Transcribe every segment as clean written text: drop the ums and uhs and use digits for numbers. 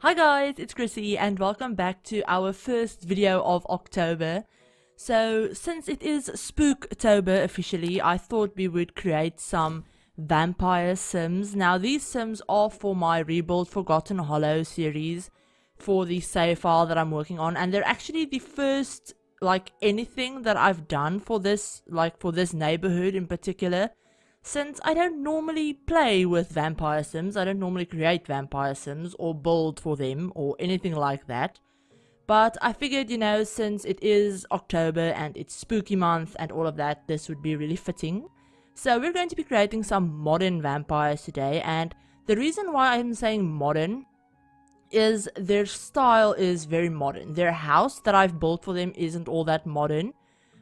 Hi guys, it's Chrissie and welcome back to our first video of October. So since it is Spooktober officially, I thought we would create some vampire sims. Now these sims are for my Rebuild Forgotten Hollow series for the save file that I'm working on, and they're actually the first anything that I've done for this neighborhood in particular. Since I don't normally play with vampire sims, I don't normally create vampire sims or build for them or anything like that. But I figured, you know, since it is October and it's spooky month and all of that, this would be really fitting. So we're going to be creating some modern vampires today, and the reason why I'm saying modern is their style is very modern. Their house that I've built for them isn't all that modern,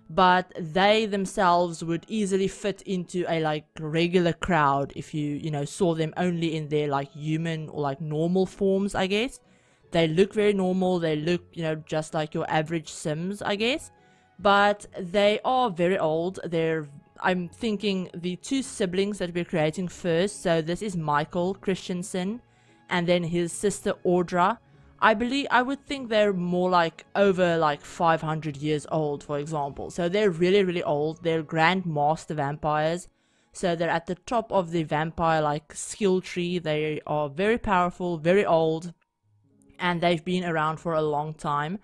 but they themselves would easily fit into a regular crowd if you saw them only in their human or normal forms, I guess. They look very normal, they look just like your average sims, I guess, but they are very old. I'm thinking the two siblings that we're creating first, so this is Michael Christensen and then his sister Audra. I would think they're more over 500 years old, for example. So they're really, really old. They're grandmaster vampires. So they're at the top of the vampire skill tree. They are very powerful, very old, and they've been around for a long time.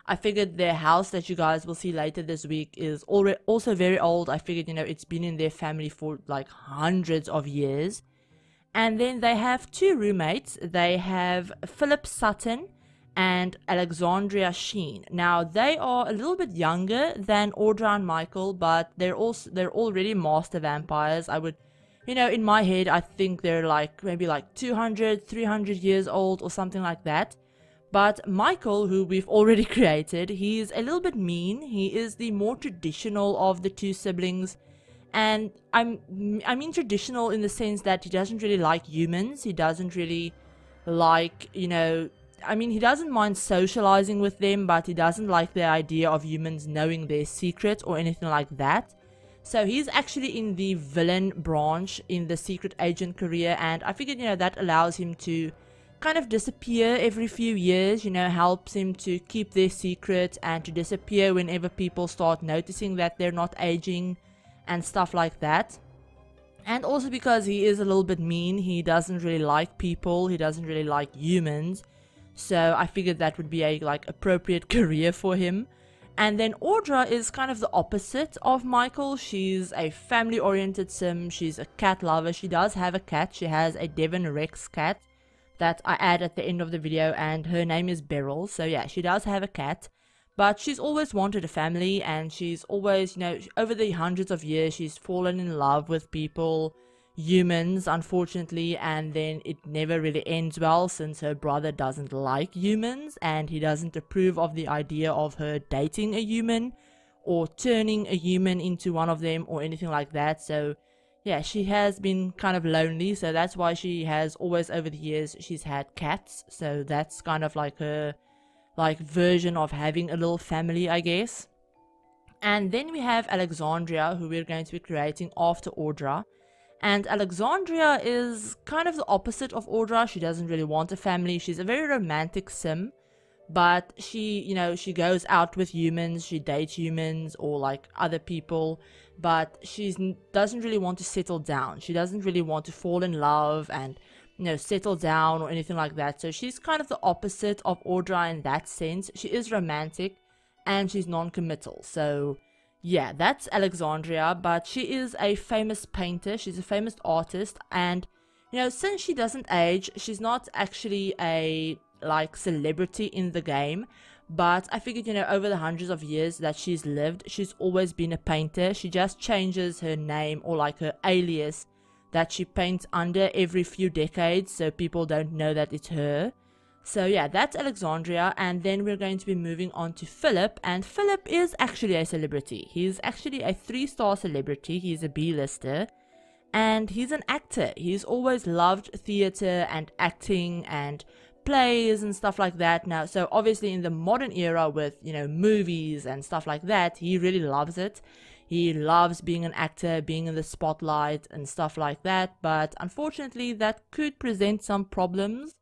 I figured their house that you guys will see later this week is also very old. I figured, it's been in their family for hundreds of years. And then they have two roommates. They have Philip Sutton and Alexandria Sheen. Now they are a little bit younger than Audra and Michael, but they're already master vampires. I would, in my head, I think they're maybe 200, 300 years old or something like that. But Michael, who we've already created, he's a little bit mean. He is the more traditional of the two siblings. And I mean traditional in the sense that he doesn't really like humans. He doesn't really like, he doesn't mind socializing with them, but he doesn't like the idea of humans knowing their secret or anything like that. So he's actually in the villain branch in the secret agent career, and I figured, that allows him to kind of disappear every few years, helps him to keep their secret and to disappear whenever people start noticing that they're not aging and stuff like that. And also because he is a little bit mean, he doesn't really like people, he doesn't really like humans, so I figured that would be a appropriate career for him. And then Audra is kind of the opposite of Michael. She's a family oriented sim, she's a cat lover. She does have a cat. She has a Devon Rex cat that I add at the end of the video, and her name is Beryl. So yeah, she does have a cat. But she's always wanted a family, and she's always, over the hundreds of years, she's fallen in love with people, humans, unfortunately, and then it never really ends well since her brother doesn't like humans, and he doesn't approve of the idea of her dating a human or turning a human into one of them or anything like that. So yeah, she has been kind of lonely, so that's why she has always, over the years, she's had cats. So that's kind of her version of having a little family, I guess. And then we have Alexandria, who we're going to be creating after Audra. And Alexandria is kind of the opposite of Audra. She doesn't really want a family. She's a very romantic sim, but she she goes out with humans, she dates humans or other people, but she doesn't really want to settle down. She doesn't really want to fall in love and settle down or anything like that. So she's kind of the opposite of Audra in that sense. She is romantic and she's non-committal. So yeah, that's Alexandria, but she is a famous painter. She's a famous artist, and since she doesn't age, she's not actually a celebrity in the game. But I figured, over the hundreds of years that she's lived, she's always been a painter. She just changes her name or her alias that she paints under every few decades, so people don't know that it's her. So yeah, that's Alexandria. And then we're going to be moving on to Philip, and Philip is actually a celebrity. He's actually a 3-star celebrity. He's a B-lister, and he's an actor. He's always loved theater and acting and plays and stuff like that. Now, so obviously in the modern era with movies and stuff like that, he really loves it. He loves being an actor, being in the spotlight and stuff like that, but unfortunately that could present some problems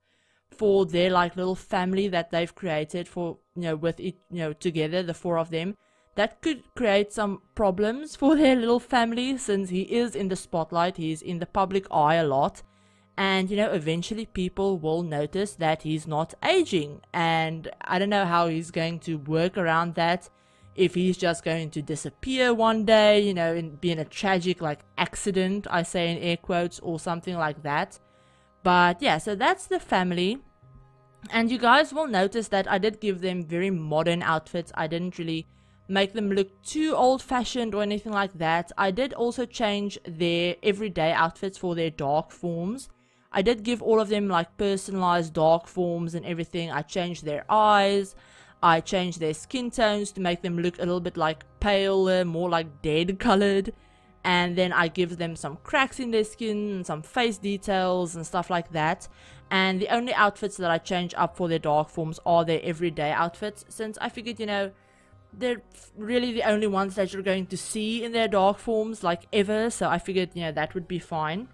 for their like little family that they've created for, with it, together, the four of them. That could create some problems for their little family, since he is in the spotlight, he's in the public eye a lot. And, eventually people will notice that he's not aging. And I don't know how he's going to work around that. If he's just going to disappear one day, and be in a tragic, like, accident, I say in air quotes, or something like that. But, yeah, so that's the family. And you guys will notice that I did give them very modern outfits. I didn't really make them look too old-fashioned or anything like that. I did also change their everyday outfits for their dark forms. I did give all of them like personalized dark forms and everything. I changed their eyes. I changed their skin tones to make them look a little bit like paler, more like dead colored. And then I give them some cracks in their skin, some face details and stuff like that. And the only outfits that I change up for their dark forms are their everyday outfits, since I figured, they're really the only ones that you're going to see in their dark forms, like, ever. So I figured, that would be fine.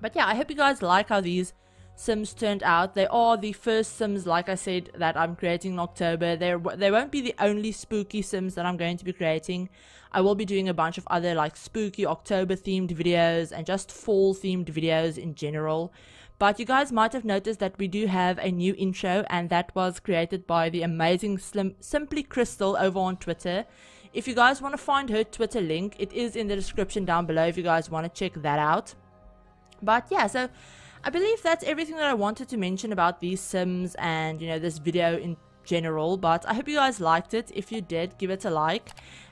But yeah, I hope you guys like how these Sims turned out. They are the first Sims, like I said, that I'm creating in October. They won't be the only spooky Sims that I'm going to be creating. I will be doing a bunch of other like spooky October themed videos and just fall themed videos in general. But you guys might have noticed that we do have a new intro, and that was created by the amazing Simply Crystal over on Twitter. If you guys want to find her Twitter link, it is in the description down below if you guys want to check that out. But yeah, so I believe that's everything that I wanted to mention about these Sims and, this video in general. But I hope you guys liked it. If you did, give it a like.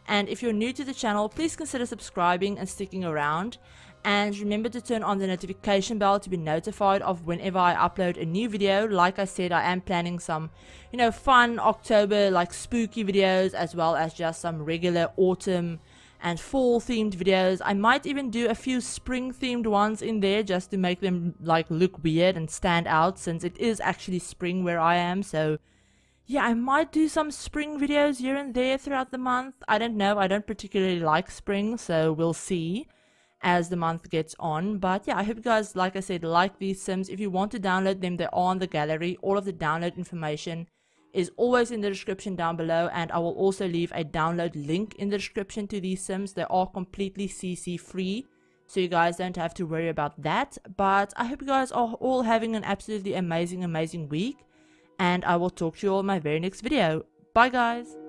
And if you're new to the channel, please consider subscribing and sticking around. And remember to turn on the notification bell to be notified of whenever I upload a new video. Like I said, I am planning some, fun October, like, spooky videos, as well as just some regular autumn and fall themed videos. I might even do a few spring themed ones in there just to make them like look weird and stand out, since it is actually spring where I am. So yeah, I might do some spring videos here and there throughout the month. I don't know, I don't particularly like spring, so we'll see as the month gets on. But yeah, I hope you guys, like I said, like these Sims. If you want to download them, they're on the gallery. All of the download information is always in the description down below, and I will also leave a download link in the description to these Sims. They are completely CC free, so you guys don't have to worry about that. But I hope you guys are all having an absolutely amazing week, and I will talk to you all in my very next video. Bye guys!